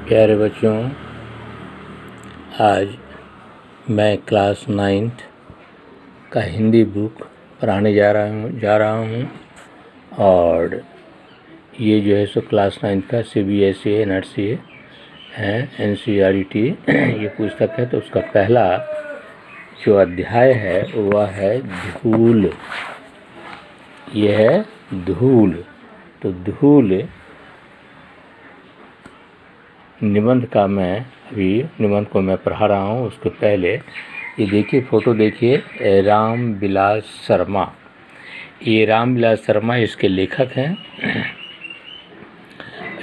प्यारे बच्चों, आज मैं क्लास 9th का हिंदी बुक पढ़ाने जा रहा हूँ और ये जो है सो क्लास 9th का CBSE NRCA है NCERT ये पुस्तक है। तो उसका पहला जो अध्याय है वह है धूल। ये है धूल। तो धूल निबंध का मैं अभी निबंध को मैं पढ़ा रहा हूँ। उसके पहले ये देखिए, फ़ोटो देखिए, रामविलास शर्मा। ये रामविलास शर्मा इसके लेखक हैं।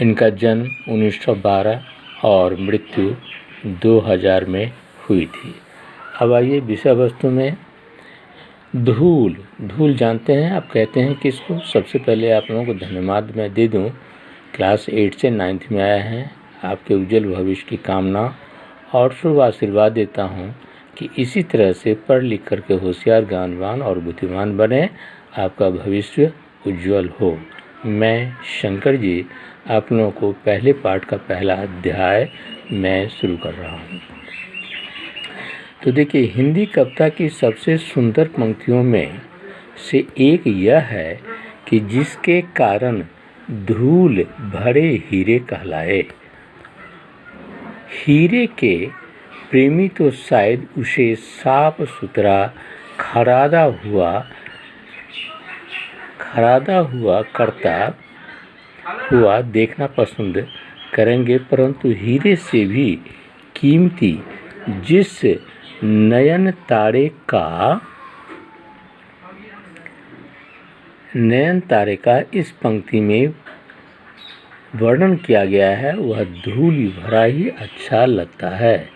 इनका जन्म 1912 और मृत्यु 2000 में हुई थी। अब आइए विषय वस्तु में। धूल। धूल जानते हैं आप, कहते हैं कि इसको। सबसे पहले आप लोगों को धन्यवाद मैं दे दूं, क्लास 8 से 9th में आए हैं। आपके उज्जवल भविष्य की कामना और शुभ आशीर्वाद देता हूं कि इसी तरह से पढ़ लिख करके होशियार, ज्ञानवान और बुद्धिमान बने, आपका भविष्य उज्जवल हो। मैं शंकर जी आप लोगों को पहले पाठ का पहला अध्याय मैं शुरू कर रहा हूं। तो देखिए, हिंदी कविता की सबसे सुंदर पंक्तियों में से एक यह है कि जिसके कारण धूल भरे हीरे कहलाए। हीरे के प्रेमी तो शायद उसे साफ सुथरा खरादा हुआ करता हुआ देखना पसंद करेंगे, परंतु हीरे से भी कीमती जिस नयन तारे का इस पंक्ति में वर्णन किया गया है वह धूल भरा ही अच्छा लगता है।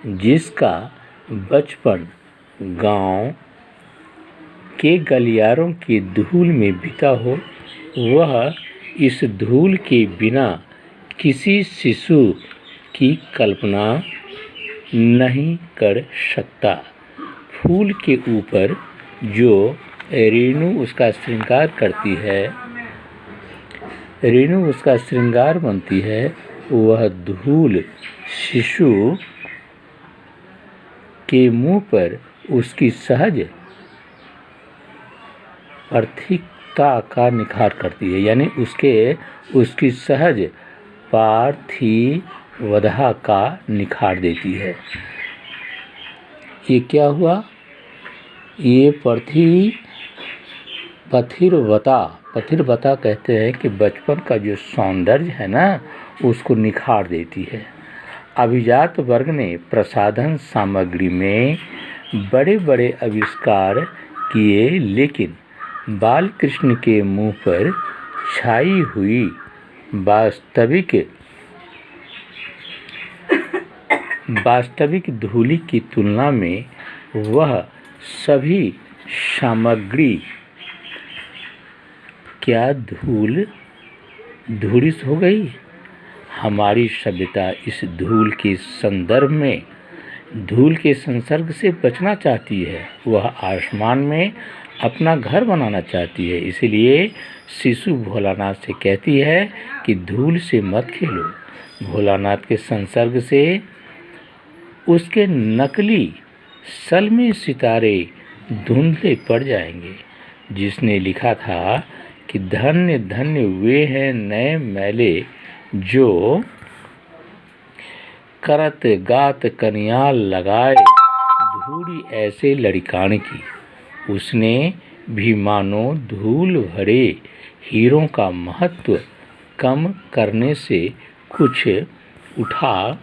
जिसका बचपन गांव के गलियारों की धूल में बीता हो, वह इस धूल के बिना किसी शिशु की कल्पना नहीं कर सकता। फूल के ऊपर जो रेणु उसका श्रृंगार करती है, रेणु उसका श्रृंगार बनती है, वह धूल शिशु के मुंह पर उसकी सहज पार्थिवता का निखार करती है, यानी उसकी सहज पार्थिवता का निखार देती है। ये क्या हुआ? ये पथिरवता कहते हैं कि बचपन का जो सौंदर्य है ना, उसको निखार देती है। अभिजात वर्ग ने प्रसाधन सामग्री में बड़े बड़े आविष्कार किए, लेकिन बालकृष्ण के मुंह पर छाई हुई वास्तविक धूली की तुलना में वह सभी सामग्री क्या धूलित हो गई। हमारी सभ्यता इस धूल के संदर्भ में धूल के संसर्ग से बचना चाहती है। वह आसमान में अपना घर बनाना चाहती है। इसलिए शिशु भोलानाथ से कहती है कि धूल से मत खेलो। भोलानाथ के संसर्ग से उसके नकली सलमे सितारे धुंधले पड़ जाएंगे। जिसने लिखा था कि धन्य धन्य वे हैं नए मैले जो करत गात कनियाल लगाए धूड़ी ऐसे लड़कान की। उसने भी मानो धूल भरे हीरों का महत्व कम करने से कुछ उठा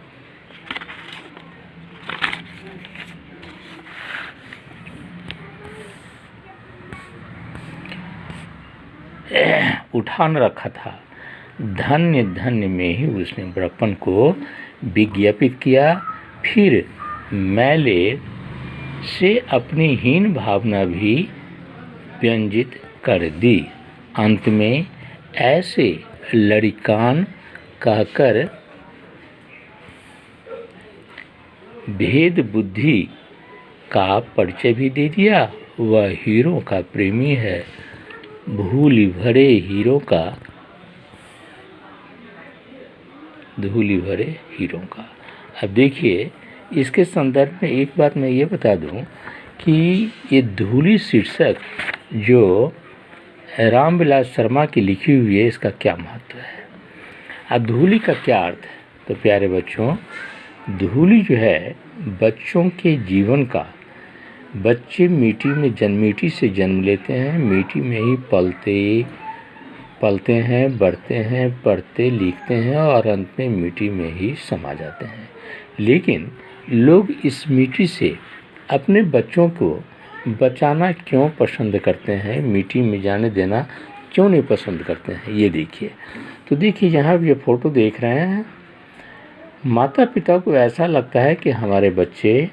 न रखा था। धन्य धन्य में ही उसने बड़प्पन को विज्ञापित किया, फिर मैले से अपनी हीन भावना भी व्यंजित कर दी। अंत में ऐसे लड़कान कहकर भेद बुद्धि का परिचय भी दे दिया। वह हीरो का प्रेमी है। भूल भरे हीरो का धूलि भरे हीरों का। अब देखिए, इसके संदर्भ में एक बात मैं ये बता दूं कि ये धूलि शीर्षक जो रामविलास शर्मा की लिखी हुई है, इसका क्या महत्व है। अब धूलि का क्या अर्थ है? तो प्यारे बच्चों, धूलि जो है बच्चों के जीवन का, बच्चे मिट्टी से जन्म लेते हैं, मिट्टी में ही पलते हैं, बढ़ते हैं, पढ़ते लिखते हैं और अंत में मिट्टी में ही समा जाते हैं। लेकिन लोग इस मिट्टी से अपने बच्चों को बचाना क्यों पसंद करते हैं, मिट्टी में जाने देना क्यों नहीं पसंद करते हैं, ये देखिए। तो देखिए, यहाँ ये फ़ोटो देख रहे हैं, माता पिता को ऐसा लगता है कि हमारे बच्चे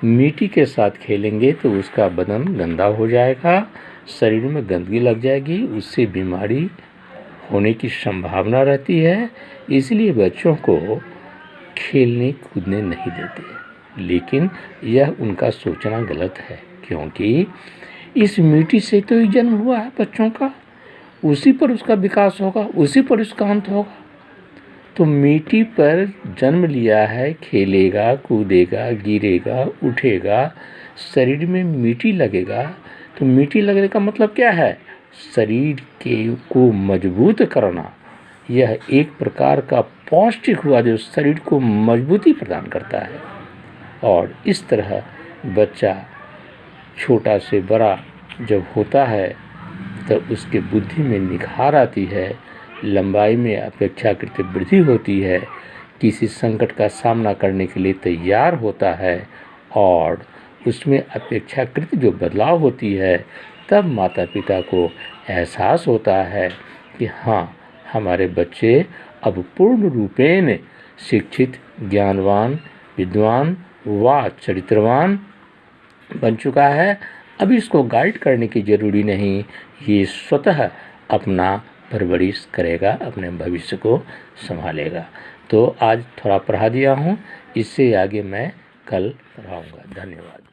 मिट्टी के साथ खेलेंगे तो उसका बदन गंदा हो जाएगा, शरीर में गंदगी लग जाएगी, उससे बीमारी होने की संभावना रहती है, इसलिए बच्चों को खेलने कूदने नहीं देते। लेकिन यह उनका सोचना गलत है, क्योंकि इस मिट्टी से तो ही जन्म हुआ है बच्चों का, उसी पर उसका विकास होगा, उसी पर उसका अंत होगा। तो मिट्टी पर जन्म लिया है, खेलेगा, कूदेगा, गिरेगा, उठेगा, शरीर में मिट्टी लगेगा। तो मिट्टी लगने का मतलब क्या है? शरीर को मजबूत करना। यह एक प्रकार का पौष्टिक हुआ जो शरीर को मजबूती प्रदान करता है। और इस तरह बच्चा छोटा से बड़ा जब होता है तब उसके बुद्धि में निखार आती है, लंबाई में अपेक्षाकृत वृद्धि होती है, किसी संकट का सामना करने के लिए तैयार होता है और उसमें अपेक्षाकृत जो बदलाव होती है, तब माता पिता को एहसास होता है कि हाँ, हमारे बच्चे अब पूर्ण रूपेण शिक्षित, ज्ञानवान, विद्वान व चरित्रवान बन चुका है। अब इसको गाइड करने की ज़रूरी नहीं, ये स्वतः अपना परवरिश करेगा, अपने भविष्य को संभालेगा। तो आज थोड़ा पढ़ा दिया हूँ, इससे आगे मैं कल पढ़ाऊँगा। धन्यवाद।